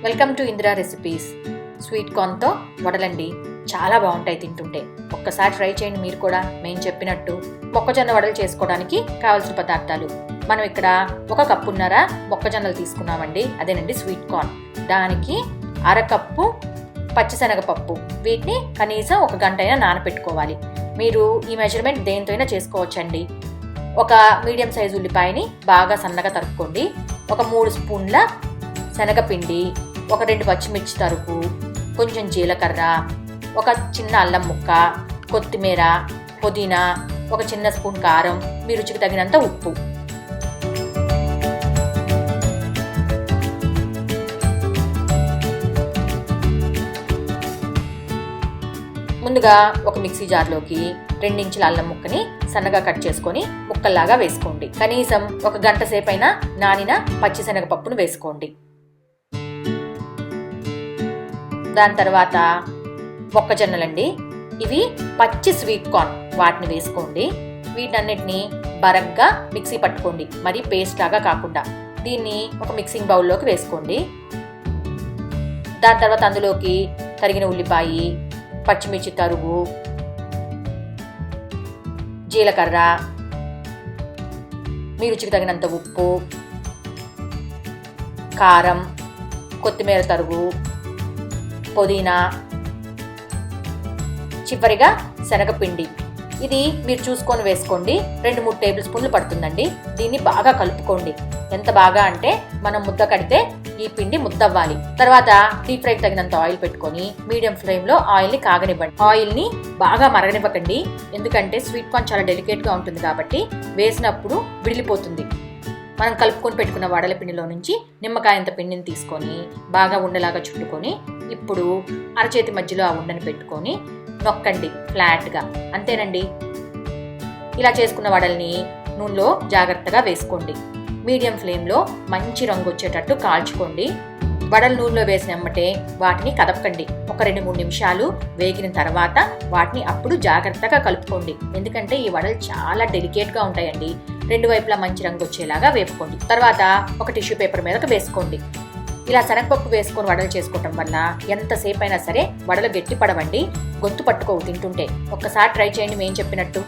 Welcome to Indira recipes. Sweet కార్న్తో వడలండి, చాలా బాగుంటాయి తింటుంటే. ఒక్కసారి ట్రై చేయండి మీరు కూడా. మేము చెప్పినట్టు మొక్కజొన్న వడలు చేసుకోవడానికి కావాల్సిన పదార్థాలు మనం ఇక్కడ 1 కప్పున్నర మొక్కజొన్నలు తీసుకున్నామండి. అదేనండి స్వీట్ కార్న్. దానికి 1/2 కప్పు పచ్చిశనగపప్పు. వీటిని కనీసం 1 గంట అయినా నానపెట్టుకోవాలి. మీరు ఈ మెజర్మెంట్ దేంతో అయినా చేసుకోవచ్చండి. 1 మీడియం సైజు ఉల్లిపాయని బాగా సన్నగా తరుక్కోండి. 3 స్పూన్ల శనగపిండి, 2 పచ్చిమిర్చి తరుగు, కొంచెం జీలకర్ర, 1 చిన్న అల్లం ముక్క, కొత్తిమీర, పుదీనా, 1 చిన్న స్పూన్ కారం, మీ రుచికి తగినంత ఉప్పు. ముందుగా ఒక మిక్సీ జార్లోకి 2 ఇంచుల అల్లం ముక్కని సన్నగా కట్ చేసుకొని ముక్కల్లాగా వేసుకోండి. కనీసం 1 గంట సేపైనా నానిన పచ్చిశనగపప్పును వేసుకోండి. దాని తర్వాత మొక్కజొన్నలండి, ఇవి పచ్చి స్వీట్ కార్న్, వాటిని వేసుకోండి. వీటన్నిటిని బరగ్గా మిక్సీ పట్టుకోండి, మరి పేస్ట్ లాగా కాకుండా. దీన్ని ఒక మిక్సింగ్ బౌల్లోకి వేసుకోండి. దాని తర్వాత అందులోకి తరిగిన ఉల్లిపాయ, పచ్చిమిర్చి తరుగు, జీలకర్ర, మీ రుచికి తగినంత ఉప్పు, కారం, కొత్తిమీర తరుగు, పుదీనా, చివరిగా శనగపిండి. ఇది మీరు చూసుకొని వేసుకోండి. 2-3 టేబుల్ స్పూన్లు పడుతుందండి. దీన్ని బాగా కలుపుకోండి. ఎంత బాగా అంటే మనం ముద్ద కడితే ఈ పిండి ముద్దవ్వాలి. తర్వాత డీప్ ఫ్రైకి తగినంత ఆయిల్ పెట్టుకొని మీడియం ఫ్లేమ్లో ఆయిల్ని కాగనివ్వండి. ఆయిల్ని బాగా మరగనివ్వకండి, ఎందుకంటే స్వీట్ కార్న్ చాలా డెలికేట్గా ఉంటుంది కాబట్టి వేసినప్పుడు విడిలిపోతుంది. మనం కలుపుకొని పెట్టుకున్న వడల పిండిలో నుంచి నిమ్మకాయంత పిండిని తీసుకొని బాగా ఉండలాగా చుట్టుకొని ఇప్పుడు అరచేతి మధ్యలో ఆ ఉండని పెట్టుకొని నొక్కండి ఫ్లాట్గా. అంతేనండి. ఇలా చేసుకున్న వడల్ని నూనెలో జాగ్రత్తగా వేసుకోండి. మీడియం ఫ్లేమ్లో మంచి రంగు వచ్చేటట్టు కాల్చుకోండి. వడలు నూనెలో వేసిన వెంబటే వాటిని కదపకండి. 2-3 నిమిషాలు వేగిన తర్వాత వాటిని అప్పుడు జాగ్రత్తగా కలుపుకోండి, ఎందుకంటే ఈ వడలు చాలా డెలికేట్గా ఉంటాయండి. 2 వైపులా మంచి రంగు వచ్చేలాగా వేపుకోండి. తర్వాత ఒక టిష్యూ పేపర్ మీదకి వేసుకోండి. ఇలా శనగపప్పు వేసుకొని వడలు చేసుకోవటం వల్ల ఎంతసేపు అయినా సరే వడలు గట్టి పడవండి, గొంతు పట్టుకోవు తింటుంటే. ఒక్కసారి ట్రై చేయండి మేము చెప్పినట్టు.